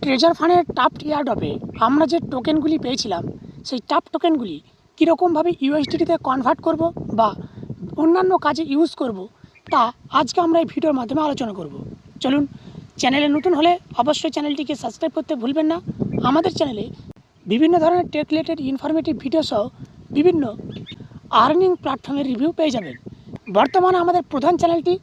Treasure ফান্ডের টাপ্ট এয়ারড্রপে আমরা যে টোকেনগুলি পেয়েছিলাম সেই টাপ্ট টোকেনগুলি কীরকমভাবে ইউএসডিটিতে কনভার্ট করব বা অন্যান্য কাজে ইউজ করব তা আজকে আমরা এই ভিডিওর মাধ্যমে আলোচনা করব। চলুন, চ্যানেলে নতুন হলে অবশ্যই চ্যানেলটিকে সাবস্ক্রাইব করতে ভুলবেন না। আমাদের চ্যানেলে বিভিন্ন ধরনের টেক রিলেটেড ইনফরমেটিভ ভিডিও সহ বিভিন্ন আর্নিং প্ল্যাটফর্মের রিভিউ পেয়ে যাবেন। বর্তমানে আমাদের প্রধান চ্যানেলটি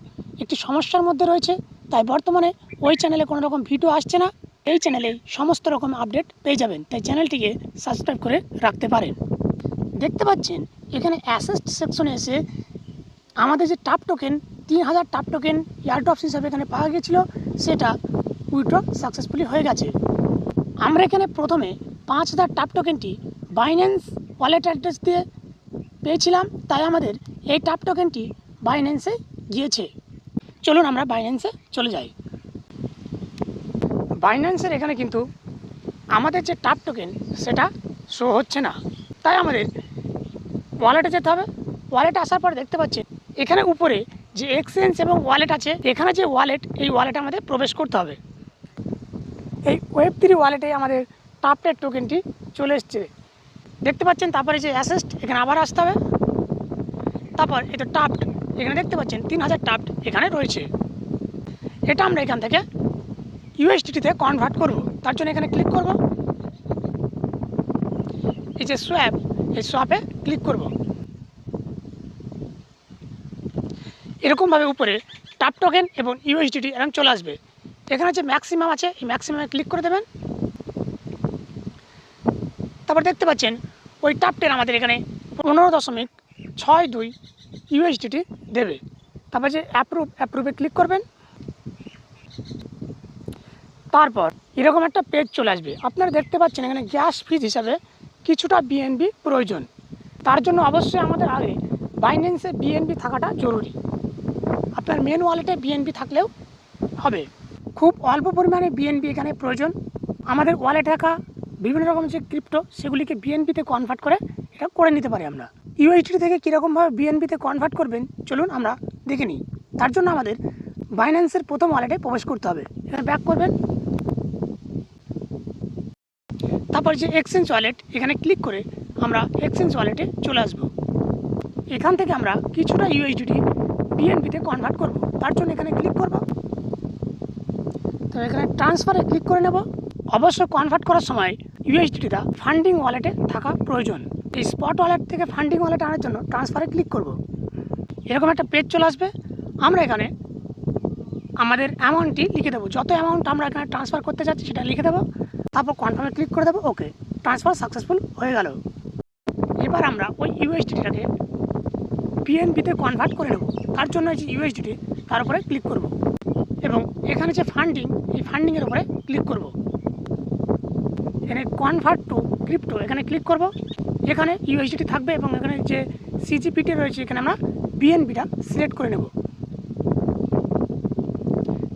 একটি সমস্যার মধ্যে রয়েছে, তাই বর্তমানে ওই চ্যানেলে কোনো রকম ভিডিও আসছে না। এই চ্যানেলে সমস্ত রকম আপডেট পেয়ে যাবেন, তাই চ্যানেলটিকে সাবস্ক্রাইব করে রাখতে পারেন। দেখতে পাচ্ছেন এখানে অ্যাসেস্ট সেকশনে এসে আমাদের যে টাপ টোকেন 3000 টাপ টোকেন এয়ারড্রপস হিসাবে এখানে পাওয়া গিয়েছিল, সেটা উইথড্র সাকসেসফুলি হয়ে গেছে। আমরা এখানে প্রথমে 5000 টাপ টোকেনটি বাইন্যান্স ওয়ালেট অ্যাড্রেস দিয়ে পেয়েছিলাম, তাই আমাদের এই টাপ টোকেনটি বাইন্যান্সে গিয়েছে। চলুন আমরা বাইন্যান্সে চলে যাই। বাইন্যান্সের এখানে কিন্তু আমাদের যে টাপ টোকেন সেটা শো হচ্ছে না, তাই আমাদের ওয়ালেটে যেতে হবে। ওয়ালেটে আসার পর দেখতে পাচ্ছেন এখানে উপরে যে এক্সচেঞ্জ এবং ওয়ালেট আছে, এখানে যে ওয়ালেট, এই ওয়ালেটে আমাদের প্রবেশ করতে হবে। এই Web3 ওয়ালেটে আমাদের টাপ্টের টোকেনটি চলে এসছে, দেখতে পাচ্ছেন। তারপরে যে অ্যাসেস্ট, এখানে আবার আসতে হবে। তারপর এই তো টাপ্ট, এখানে দেখতে পাচ্ছেন 3000 টাপ্ট এখানে রয়েছে। এটা আমরা এখান থেকে ইউএসডিটিতে কনভার্ট করব। তার জন্য এখানে ক্লিক করব, এই যে সোয়াপ, এই সোয়াপে ক্লিক করব। এরকমভাবে উপরে টাপ টোকেন এবং ইউএসডিটি এরকম চলে আসবে। এখানে যে ম্যাক্সিমাম আছে, এই ম্যাক্সিমামে ক্লিক করে দেবেন। তারপর দেখতে পাচ্ছেন ওই টাপটের আমাদের এখানে 15.62 ইউএসডিটি দেবে। তারপর যে অ্যাপ্রুভে ক্লিক করবেন। তারপর এরকম একটা পেজ চলে আসবে। আপনারা দেখতে পাচ্ছেন এখানে গ্যাস ফিজ হিসাবে কিছুটা বিএনবি প্রয়োজন। তার জন্য অবশ্যই আমাদের আগে বাইন্যান্সে বিএনবি থাকাটা জরুরি। আপনার মেন ওয়ালেটে বিএনবি থাকলেও হবে। খুব অল্প পরিমাণে বিএনবি এখানে প্রয়োজন। আমাদের ওয়ালেটে থাকা বিভিন্ন রকম যে ক্রিপ্টো, সেগুলিকে বিএনবিতে কনভার্ট করে এটা করে নিতে পারি আমরা। ইউএসডি থেকে কীরকমভাবে বিএনবিতে কনভার্ট করবেন চলুন আমরা দেখে নিই। তার জন্য আমাদের বাইন্যান্সের প্রথম ওয়ালেটে প্রবেশ করতে হবে। এখানে ব্যাক করবেন। তারপর যে এক্সচেঞ্জ ওয়ালেট, এখানে ক্লিক করে আমরা এক্সচেঞ্জ ওয়ালেটে চলে আসব। এখান থেকে আমরা কিছুটা ইউএসডিটি বিএনবিতে কনভার্ট করব। তার জন্য এখানে ক্লিক করব। তো এখানে ট্রান্সফারে ক্লিক করে নেব। অবশ্য কনভার্ট করার সময় ইউএসডিটিটা ফান্ডিং ওয়ালেটে থাকা প্রয়োজন। এই স্পট ওয়ালেট থেকে ফান্ডিং ওয়ালেটে আনার জন্য ট্রান্সফারে ক্লিক করব। এরকম একটা পেজ চলে আসবে। আমরা এখানে আমাদের অ্যামাউন্টটি লিখে দেবো। যত অ্যামাউন্ট আমরা এখানে ট্রান্সফার করতে চাচ্ছি সেটা লিখে দেবো। তারপর কনফার্মে ক্লিক করে দেবো। ওকে, ট্রান্সফার সাকসেসফুল হয়ে গেল। এবার আমরা ওই ইউএসডিটিটাকে বিএনবিতে কনভার্ট করে নেব। তার জন্য যে ইউএসডিটি, তার উপরে ক্লিক করব এবং এখানে যে ফান্ডিং, এই ফান্ডিংয়ের উপরে ক্লিক করব। এখানে কনভার্ট টু ক্রিপ্টো, এখানে ক্লিক করব। এখানে ইউএসডিটি থাকবে এবং এখানে যে সিজিপিটি রয়েছে, এখানে আমরা বিএনবিটা সিলেক্ট করে নেব।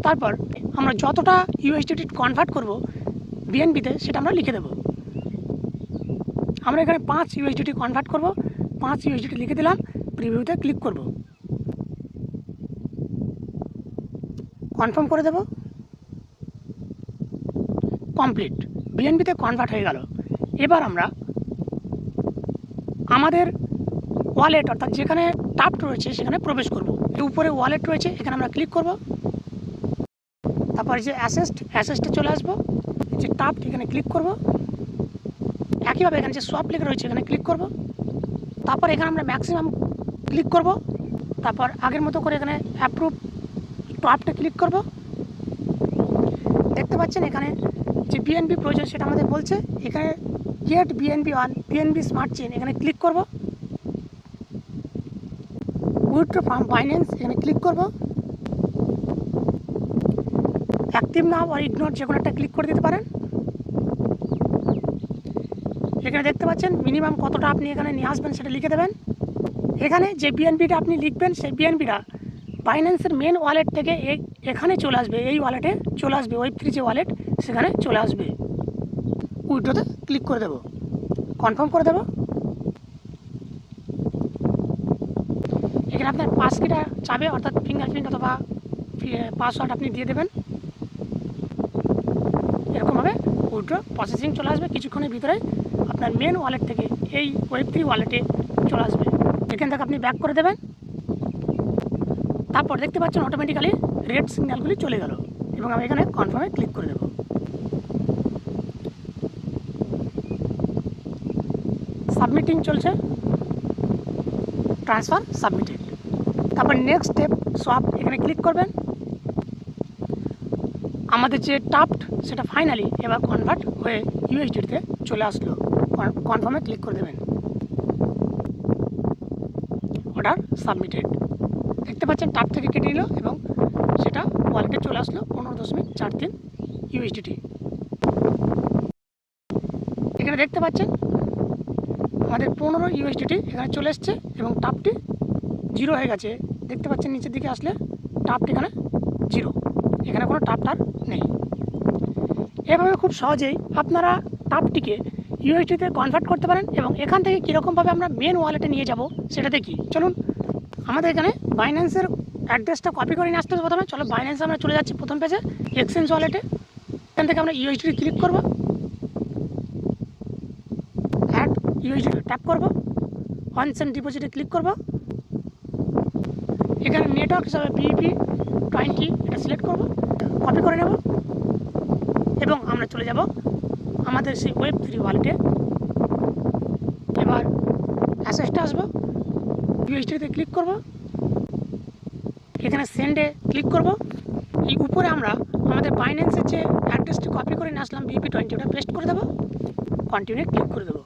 তারপর আমরা যতটা ইউএসডিটি কনভার্ট করব বিএনবিতে, সেটা আমরা লিখে দেব। আমরা এখানে 5 ইউএসডিটি কনভার্ট করব। 5 ইউএসডিটি লিখে দিলাম। প্রিভিউতে ক্লিক করব, কনফার্ম করে দেব। কমপ্লিট, বিএনবিতে কনভার্ট হয়ে গেল। এবার আমরা আমাদের ওয়ালেট, অর্থাৎ যেখানে টাপ্ট রয়েছে সেখানে প্রবেশ করব। উপরে ওয়ালেট রয়েছে, এখানে আমরা ক্লিক করব। তারপর যে অ্যাসেস্টে চলে আসবো। যে টাপ্ট, এখানে ক্লিক করব। একইভাবে এখানে যে সোয়াপ লিখে রয়েছে, এখানে ক্লিক করব। তারপর এখানে আমরা ম্যাক্সিমাম ক্লিক করব। তারপর আগের মতো করে এখানে অ্যাপ্রুভ টাপ্টে ক্লিক করব। দেখতে পাচ্ছেন এখানে যে বিএনবি প্রয়োজন সেটা আমাদের বলছে। এখানে get BNB on BNB smart chain, এখানে ক্লিক করব। উইথড্র ফ্রম বাইন্যান্স, এখানে ক্লিক করব। অ্যাক্টিভ নাও আর ইগনোর যে কোনো একটা ক্লিক করে দিতে পারেন। এখানে দেখতে পাচ্ছেন মিনিমাম কতটা আপনি এখানে নিয়ে আসবেন সেটা লিখে দেবেন। এখানে যে বিএনবিটা আপনি লিখবেন, সেই বিএনবিটা বাইন্যান্সের মেন ওয়ালেট থেকে এখানে চলে আসবে, এই ওয়ালেটে চলে আসবে। Web3 যে ওয়ালেট, সেখানে চলে আসবে। উইথড্রতে ক্লিক করে দেব, কনফার্ম করে দেব। এখানে আপনার পাসকিটা চাবে, অর্থাৎ ফিঙ্গারপ্রিন্ট অথবা পাসওয়ার্ড আপনি দিয়ে দেবেন। এরকমভাবে উইথড্র প্রসেসিং চলে আসবে কিছুক্ষণের ভিতরে আপনার মেন ওয়ালেট থেকে এই ওয়েব3 ওয়ালেটে চলে আসবে। এখান থেকে আপনি ব্যাক করে দেবেন। তারপর দেখতে পাচ্ছেন অটোমেটিক্যালি রেড সিগন্যালগুলি চলে গেল এবং আমি এখানে কনফার্মে ক্লিক করে দেব। সাবমিটিং চলছে, ট্রান্সফার সাবমিটেড। তারপর নেক্সট স্টেপ সোয়াপ এখানে ক্লিক করবেন। আমাদের যে টাপ্ট সেটা ফাইনালি এবার কনভার্ট হয়ে ইউএসডিতে চলে আসলো। কনফার্মে ক্লিক করে দেবেন। Order submitted. দেখতে পাচ্ছেন টাপ থেকে কেটে নিল এবং সেটা ওয়ালেটে চলে আসলো 15.43 ইউএসডিটি। এখানে দেখতে পাচ্ছেন আমাদের 15 ইউএসডিটি এখানে চলে এসছে এবং টাপটি 0 হয়ে গেছে। দেখতে পাচ্ছেন নিচের দিকে আসলে টাপটি এখানে 0, এখানে কোনো টাপ নেই। এভাবে খুব সহজেই আপনারা টাপটিকে ইউএসডিতে কনভার্ট করতে পারেন এবং এখান থেকে কীরকমভাবে আমরা মেন ওয়ালেটে নিয়ে যাব সেটা দেখি। চলুন আমাদের এখানে বাইন্যান্সের অ্যাড্রেসটা কপি করে নিয়ে আসতে হবে প্রথমে। চলো বাইন্যান্সে আমরা চলে যাচ্ছি প্রথম পেজে এক্সচেঞ্জ ওয়ালেটে। এখান থেকে আমরা ইউএসডি ক্লিক করব, অ্যাড ইউএসডি ট্যাপ করব, ফান্ডস অ্যান্ড ডিপোজিটে ক্লিক করব। এখানে নেটওয়ার্ক হিসাবে BEP20 এটা সিলেক্ট করব, কপি করে নেব এবং আমরা চলে যাব আমাদের সেই ওয়েব3 ওয়ালেটে। এবার অ্যাসেসটা আসবো, ইউএসডিতে ক্লিক করব, এখানে সেন্ডে ক্লিক করব। এই উপরে আমরা আমাদের বাইন্যান্সের যে অ্যাড্রেসটি কপি করে নিয়ে আসলাম BEP20 ওটা পেস্ট করে দেবো, কন্টিনিউ ক্লিক করে দেবো।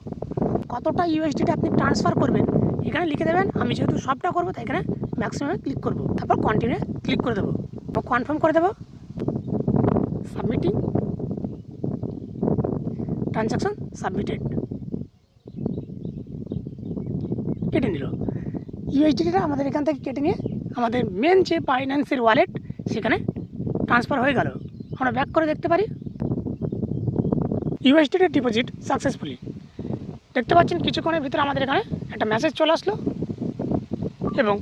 কতটা ইউএসডিটা আপনি ট্রান্সফার করবেন এখানে লিখে দেবেন। আমি যেহেতু সবটা করবো তাই এখানে ম্যাক্সিমামে ক্লিক করব, তারপর কন্টিনিউ ক্লিক করে দেবো, কনফার্ম করে দেবো। Submitting, transaction submitted. কেটে নিল ইউএসডিটা আমাদের এখান থেকে কেটে নিয়ে আমাদের মেন যে বাইন্যান্সের ওয়ালেট সেখানে ট্রান্সফার হয়ে গেল। আমরা ব্যাক করে দেখতে পারি ইউএসডিটি ডিপোজিট সাকসেসফুলি। দেখতে পাচ্ছেন কিছুক্ষণের ভিতরে আমাদের এখানে একটা মেসেজ চলে আসলো এবং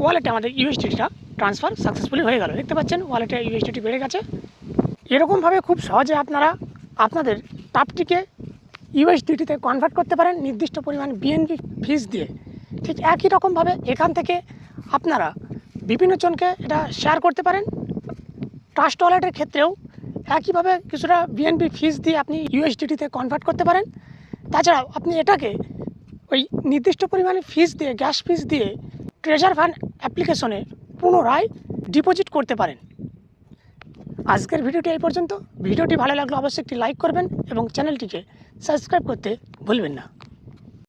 ওয়ালেটে আমাদের ইউএসডিটা ট্রান্সফার সাকসেসফুলি হয়ে গেল। দেখতে পাচ্ছেন ওয়ালেটে ইউএসডিটি বেড়ে গেছে। এরকমভাবে খুব সহজে আপনারা আপনাদের টাপটিকে ইউএসডিটিতে কনভার্ট করতে পারেন নির্দিষ্ট পরিমাণ বিএনপি ফিস দিয়ে। ঠিক একই রকমভাবে এখান থেকে আপনারা বিভিন্ন জনকে এটা শেয়ার করতে পারেন। ট্রাস্ট ওয়ালেটের ক্ষেত্রেও একইভাবে কিছুটা বিএনপি ফিস দিয়ে আপনি ইউএসডিটিতে কনভার্ট করতে পারেন। তাছাড়াও আপনি এটাকে ওই নির্দিষ্ট পরিমাণে ফিস দিয়ে, গ্যাস ফিস দিয়ে ট্রেজার ফান্ড অ্যাপ্লিকেশনে পুনরায় ডিপোজিট করতে পারেন। আজকের ভিডিওটি এই পর্যন্ত। ভিডিওটি ভালো লাগলে অবশ্যই একটি লাইক করবেন এবং চ্যানেলটিকে সাবস্ক্রাইব করতে ভুলবেন না।